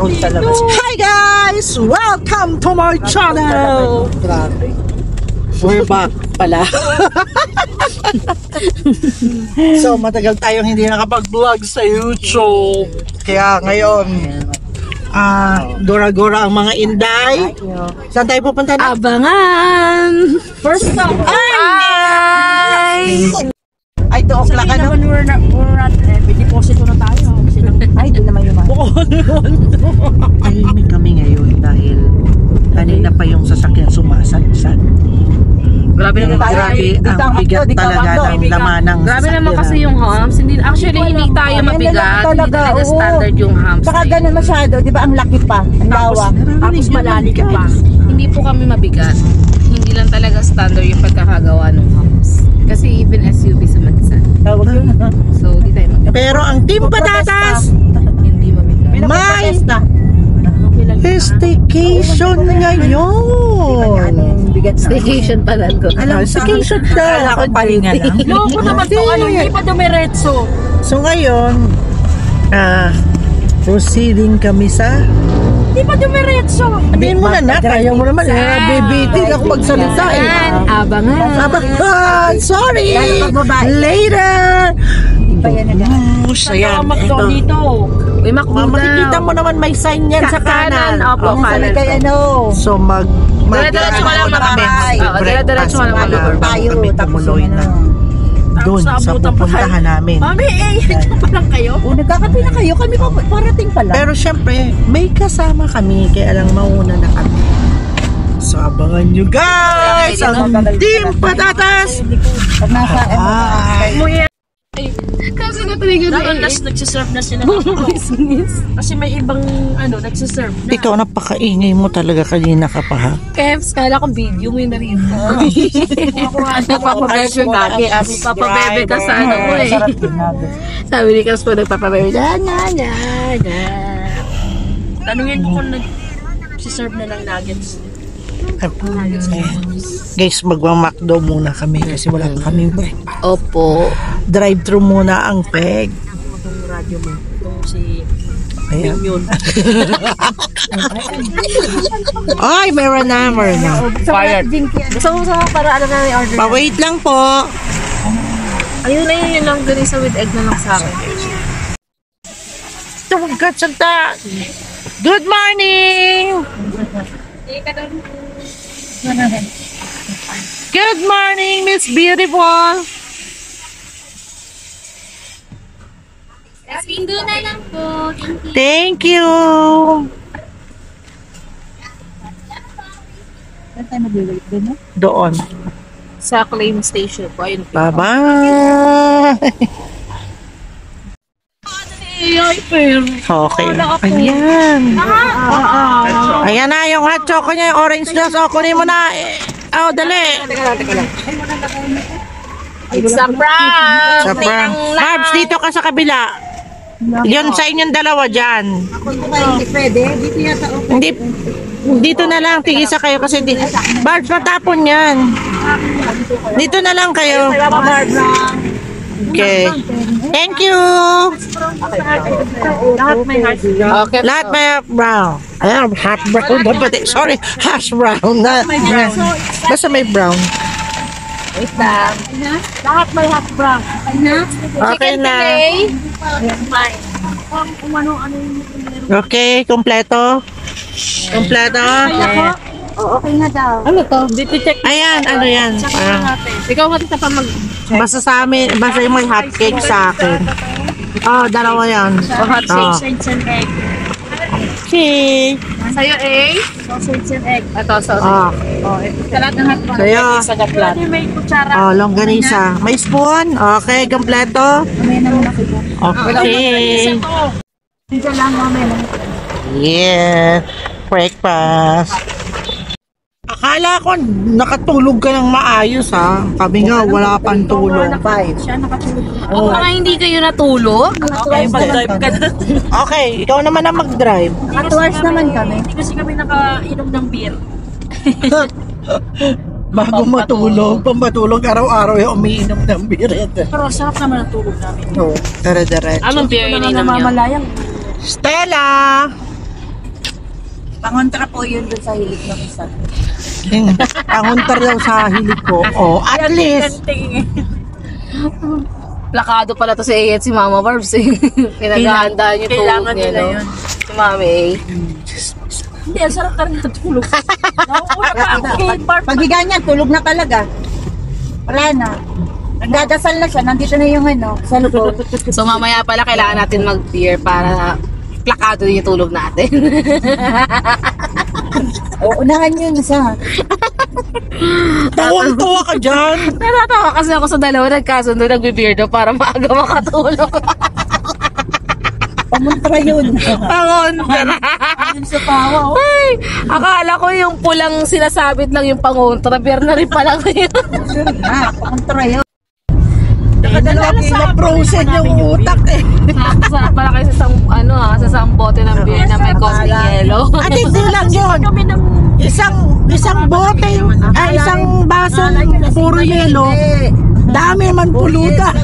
Hi guys! Welcome to my channel! We're back pala. So matagal tayong hindi nakapag-vlog sa YouTube. Kaya ngayon, gora-gora ang mga inday. Saan tayo pupunta na? Abangan! First stop! Ay! Ay, 2 o'clock ano? We're not, may deposito na tayo. Ay, di naman yung Tahimik kami ngayon dahil kanina pa yung sasakyan sumasad-sad. Grabe naman Grabe ang bigat talaga ng laman ng Grabe naman kasi yung humps. Actually, hindi tayo mabigat. Hindi talaga standard yung humps. Saka ganun masyado, di ba? Ang laki pa, ang lawak. Tapos malalim pa. Hindi po kami mabigat. Hindi lang talaga standard yung pagkakagawa ng humps. Kasi even SUV sumatsan. So, di tayo mabigat. Pero ang Team Patatas, Hindi mabigat. may staycation ngayon. Staycation pala to. Alam, staycation na. Ako palinga lang. Loko naman to, hindi pa dumiretso. So ngayon, proceeding kami sa... Hindi pa dumiretso. Sabihin mo na, ayaw mo naman. Bibitin ako magsalita eh. Abangan. Abangan. Sorry. Later. Ayan, ito. dito. Uy, Makbudaw. Makikita mo naman may sign yan sa kanan. Opo, kanan. So Dire-diretso ka lang kami. Oo, dire-diretso ka lang Bago kami tumuloy na doon sa pupuntahan namin. Mami, dyan pa lang kayo? O, nagkakape na kayo, kami pa parating pala. Pero syempre, may kasama kami, kaya lang mauna na kami. So abangan nyo guys, ang Team Patatas! Pag nasa Kasi natuloy nagsiserve na sila. Kasi may ibang nagsiserve na. Ikaw, napakaingay mo talaga kanina ka pa ha. Kefs, kala ko video mo yung narito. Nagpapabebe lagi. Nagpapabebe ka sa ano mo eh. Sabi ni Kefs ko, nagpapabebe. Tanungin mo kung nagsiserve na ng nuggets. Guys, magmamakdo muna kami kasi wala pa kami breakfast. Opo. Drive-thru muna ang peg. Itong radyo mo. Itong si... Ayan. Yun. Ay, meron na. Fired. Gusto mo para alam na yung order. Pa-wait lang po. Ayun na yun lang ganun sa with egg na lang sa akin. Tawagkat sagta. Good morning! Good morning, Miss Beautiful! Bingo na lang po. Thank you! Doon. Sa claim station po. Ayun po. Bye-bye! Okay. Ayan. Ayan na yung hot choco niya, yung orange juice. O, kunin mo na. Oh, dali. It's a prank! Sa prank. Marbs, dito ka sa kabila. Yun sa inyong dalawa dyan. hindi pwede, dito yata okay. Hindi, dito na lang. Tigisa kayo kasi di. Marbs, matapon yan. Dito na lang kayo. Okay. Thank you. Lahat may heart. Okay. Lahat may brown. Ayan, half brown. Sorry, hash brown. Basta may brown. Wait lang. Lahat may half brown. Okay na. Okay, kompleto. Kompleto. Okay na daw. Ano to? Dito check. Ayan, ano yan? Ikaw mati pa mag... Basta sa amin, basta yung may hot cake sa akin. Oh, dalawa yan. Hot Oh. sausage and egg. Okay. Sa'yo egg? Sausage and egg. Ito, sausage. Oh. Oh, sa lahat ng hot brown. Sa'yo. Sa gaplat. May kutsara. Oh, longganisa. May spoon? Okay, kompleto. Okay. Dito lang, mamaya. Yeah. Breakfast. Akala ko nakatulog ka ng maayos ha. Kami nga wala pang tulog. Siya nakatulog. Oh. Baka hindi kayo natulog? Okay, Mag-drive ka na. Okay, ikaw naman ang mag-drive. 2 hours naman kami. Hindi kasi kami nakainom ng beer. Bago matulog, pamatulog araw-araw yung umiinom ng beer. Pero sarap naman ang tulog namin. No, dire-diretso. Anong beer ininom niyo? Namamalayang. Stella! Pangontra po yun dun sa hilig ng isa. Panguntar daw sa hilig ko. Oh, at least. Plakado pala to si A at si Mama Barbs eh. Pinaghahandaan yung tulog Kailangan niya, nila no? yun. Si Mami A. Hindi, ang sarap talaga tulog. Nauuna pa ako kay Bart. Pag higa niya, tulog na talaga. Wala na. Nagdadasal na siya, nandito na yung cellphone. So mamaya pala kailangan natin mag-beer para plakado yung tulog natin. Unahan yun sa... Tawang-tawa ka dyan. Natatawa kasi ako sa dalawa nagkasundo, nagbe-beer daw para maaga makatulog. Pamuntra yun. Pangontra. Yun sa pawa. Ay, akala ko yung pulang sinasabit lang yung pangontra. Beer na rin pala yun. Pamuntra yun. Lagi na frozen yung utak eh. Sarap pala kayo sa isang bote ng beer na may causing yellow. At hindi lang yun. Isang bote, ay isang baso puro yelo. Dami man pulutan.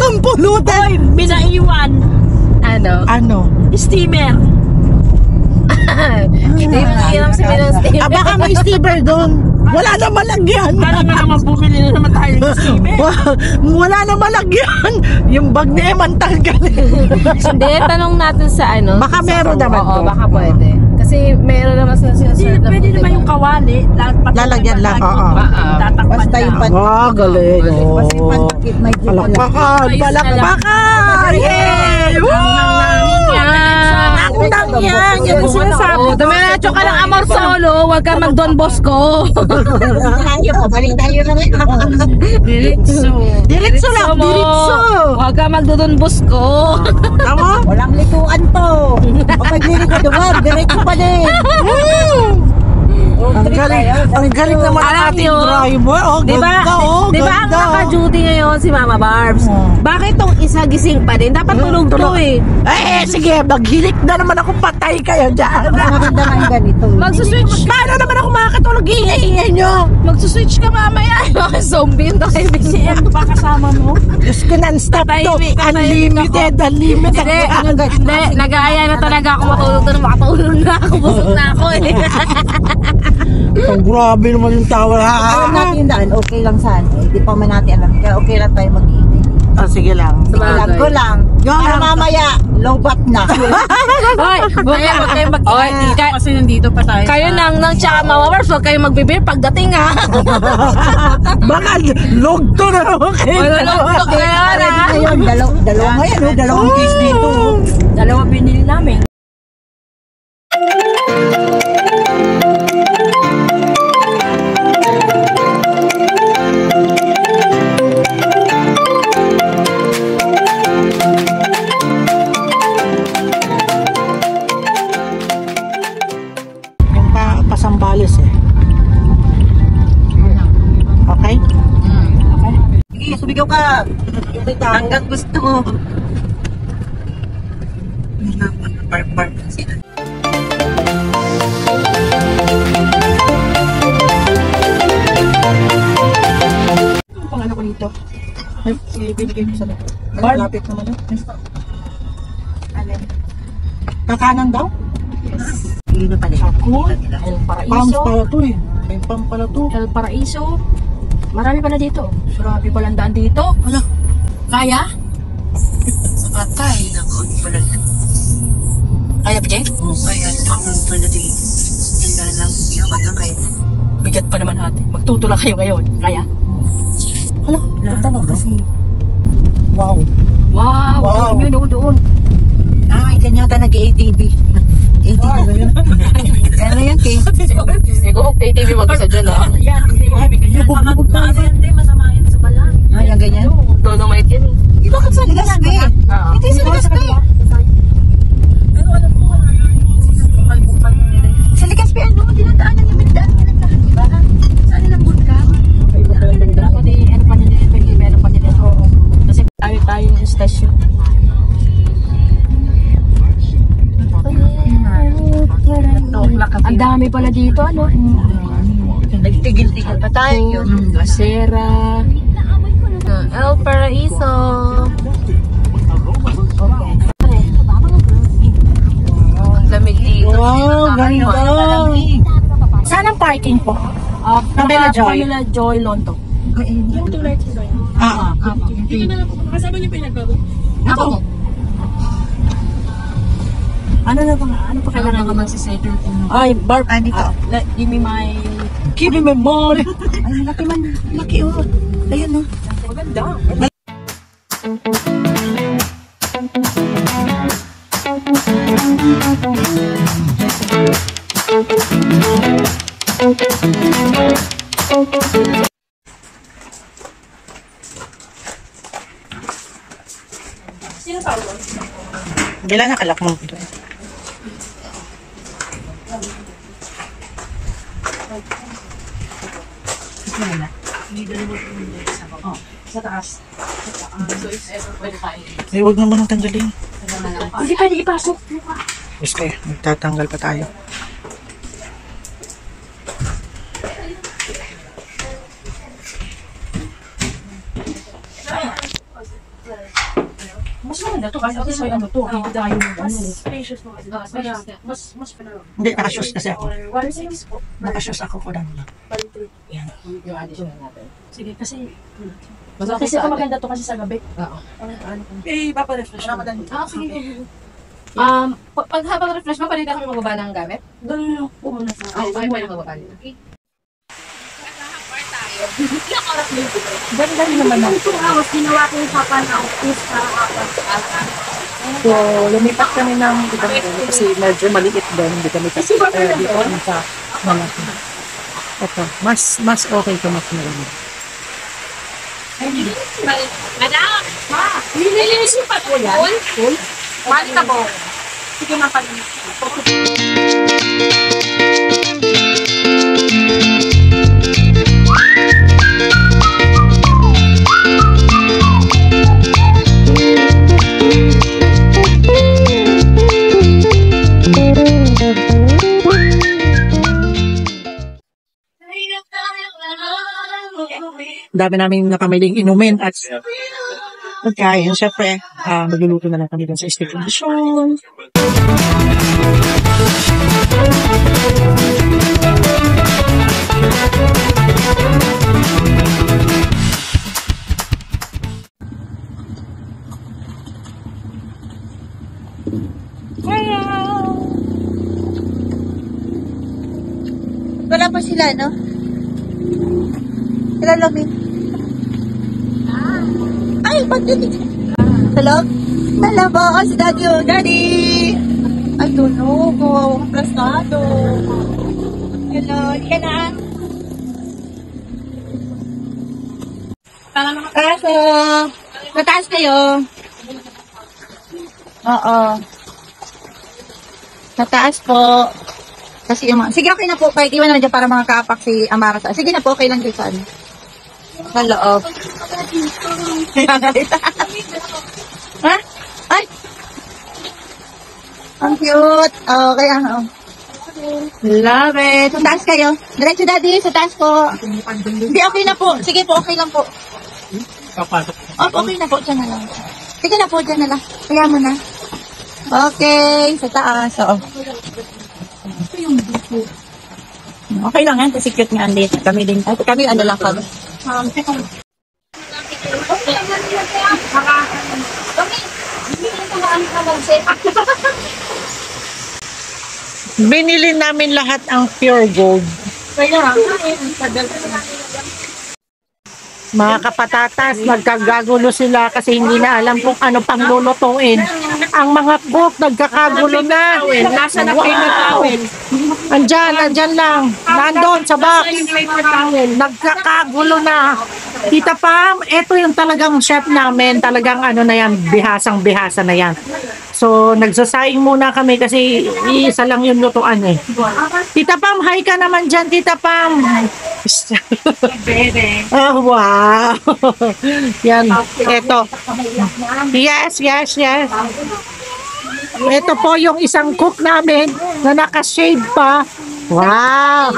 Ang pulutan. Binaiwan. Ano? Steamer. Hindi mo siram si Minong Steve. Baka may steamer doon. Wala na malagyan. Kala nga naman bumili na naman tayo ng steamer. Wala na malagyan. Yung bag na eman tanggalin. Hindi, tanong natin sa Baka meron naman Oo, doon. baka pwede. Kasi meron naman sila sinaserve na Pwede naman yung kawali. Lalagyan lang, oo. Tatakpan Basta yung lang. Wow, galing. Basta yung pantakit, may dito lang. Palakpakan! Palakpakan! Yay! Ang nang yan! Yan ang sinasabi. Dumiretso ka ng Amor Solo, huwag ka mag Don Bosco. Tayo po, balik tayo lang. Diretso. Diretso lang, diretso. Huwag ka mag Don Bosco. Tama? Walang likuan to. Kapag hindi ko dumar, diretso pa din. Ang galing naman ang Alam ating nyo, driver. Oh, Di ba? ganda, oh, Di ba ang ganda. naka-duty ngayon si Mama Barbs? Bakit tong isa gising pa din? Dapat tulog to eh. Sige, maghilik na naman ako, patay kayo dyan. Maganda nga yung ganito. Magsuswitch. Paano naman ako makakatulog? Ingay-ingay nyo. Magsuswitch ka mamaya. Mga zombie yung nakibigyan. Pa kasama mo? Diyos ko, non-stop to. Tahimik, tahimik Unlimited. Hindi, nag-aaya na talaga ako matulog na makatulog na ako. Busog na ako eh. Ang grabe naman yung tawa. Alam natin yung daan, okay lang saan. Hindi pa man natin alam. Kaya okay lang tayo mag-iingay. Sige lang. Sige lang, go lang. Go Para lang. mamaya, low bat na. Hoy, huwag kayo mag-iingay. Kasi nandito pa tayo. Kayo nang tsaka Mama Barbs, huwag kayo magbibir pagdating ha. Baka log to na naman kayo. Wala lang ito kaya Ready na. na yun. Dalawa ngayon, oh. Dalawang case dito. Oh. Dalawa binili namin. Yung pasambales eh. Okay? Sige, sumigaw ka. Yung may tao. Hanggang gusto mo. Park sila. Ang pangalan ko nito. Ay, binigay mo sa loob. Malapit naman yun. Kakanan daw? Hindi na pala. El Pumps Paraiso. pala to eh. May pump pala to. El Paraiso. Marami pala dito. Marami palang daan dito. Wala. Kaya? Patay na ko pala. Kaya pa, Jay? Kaya ang pala din. Hindi lang yung kayo. Bigat pa naman natin. Magtutula kayo ngayon. Kaya? Hala, tanong kasi. Wow. Wow! Wow. Doon yun, doon. Ay, kanya ta nag-ATV. ATV ba yun? Kaya na yan, Kay. Siguro okay TV mag-isa dyan ha. Yan, hindi. Bubog pa. Hindi, masama yan sa balan. Ay, ang ganyan. Dolomite yan eh. Bakit sa Ligaspi? Oo. Ito yung sa Ligaspi. Sa Ligaspi, ano? Dinadaanan yung minadaan mo lang. Diba? Saan ang bulka? Ano pa nila ito? Meron pa nila ito. Kasi tayo yung stasyon. Ang dami pala dito, ano? Nagtigil-tigil pa tayo. Gasera. El Paraiso. ganda. Saan ang parking po? Camila Joy. Camila Joy Lonto. Kasama niyo pinagbago? Ako. Ano na ba? Ano pa kailangan ka magsisettle? Ay, Barb. Give me my... Give me more. Ay, laki man. Laki oh. Ayun oh. Maganda. Bila na kalak mo. Sa taas. Eh, huwag naman ang tanggalin. Hindi pwede ipasok. Yes, kayo. Magtatanggal pa tayo. Mas maganda to kasi at least may ano to. Hindi tayo spacious mo. Mas Hindi, nakashoes kasi ako. 1.6 po. Nakashoes ako po lang. Yan. Yung additional natin. Sige, kasi Mas kasi ako maganda to kasi sa gabi. Oo. Eh, paparefresh na madali. Sige. Pag habang refresh mo, pwede kami magbaba ng gamit? Doon po muna sa... Oo, pwede magbaba nila. Ganda rin naman ako. 2 hours, ginawa ko yung papan office para So, lumipat kami ng ibang doon kasi medyo maliit doon. Hindi kami kasi dito kami sa malaki. Ito, mas okay to mas marami. Madam! Ma! Nilinis pa po yan? Full? Mali ka po. Sige, mapalinis. Dami namin napamiling inumin at pagkain. Siyempre, magluluto na lang kami dun sa stipulation. Wala pa sila, no? Sila Lomi. Ay, ba't yun? Hello? Hello po, si Daddy. Oh, Daddy! Ay, tulog. Oh, plasado. Hello, hindi ka na. Kaso, nataas kayo. Oo. Nataas po. Kasi yung mga, sige, okay na po. Kahit iwan naman dyan para mga kaapak si Amara. Sige na po, okay lang dyan saan. Sa loob. Ha? Ay! Ang cute. Okay, ano. Love it. Sa taas kayo. Diretso, Daddy. Sa taas po. Hindi, okay na po. Sige po, okay lang po. Okay na po. Diyan na lang. Sige na po, diyan na lang. Kaya mo na. Okay. Sa taas. Oo. Okay lang yan, kasi cute nga ang date. Kami din. Kami ano lang kami. Binili namin lahat ang pure gold. Mga kapatatas, nagkagagulo sila kasi hindi na alam kung ano pang lulutuin. Ang mga cook, nagkakagulo na. Nasa na paper towel? Andyan lang. Nandun sa box. Nagkakagulo na. Tita Pam, ito yung talagang chef namin. Talagang ano na yan, bihasang-bihasa na yan. So, nagsasaing muna kami kasi isa lang yung lutuan eh. Tita Pam, hi ka naman dyan, Tita Pam. Oh, wow. Yan, ito. Yes. Ito po yung isang cook namin na naka-shade pa. Wow!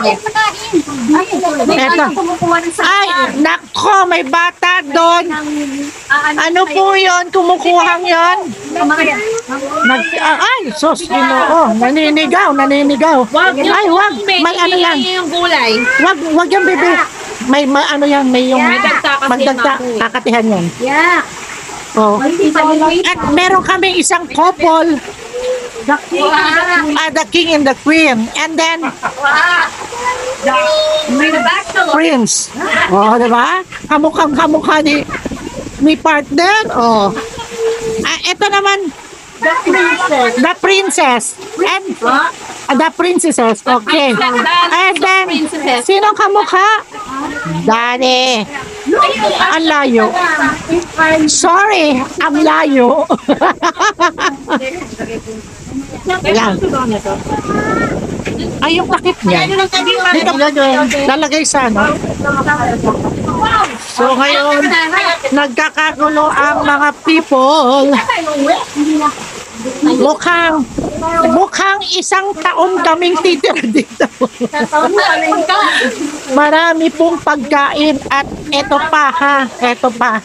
Eto. Ay, nako, may bata doon. Ano po yun? Kumukuhang yun? Ay, sus, Ginoo. Naninigaw. Ay, wag. May ano yan. Yung gulay. Wag yan, bebe. May ano yan, may yung magdagta, kakatihan yan. Yeah. Oh. At meron kami isang couple, the king and the queen. And then, prince. Oh, diba? Kamukhang-kamukha ni partner. Oh. Ito naman, the princess. And the princesses. Okay. And then, sinong kamukha? Daddy. Ang layo. Sorry, ang layo. Yan. Ay, yung takip niya. Dito, lalagay sa ano. So, ngayon, nagkakagulo ang mga people. Mukhang isang taon kaming titira dito. Marami pong pagkain at eto pa.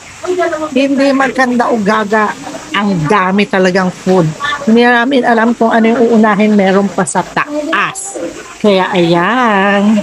Hindi magkanda o gaga. Ang dami talagang food. Hindi namin alam kung ano yung uunahin meron pa sa taas. Kaya ayan.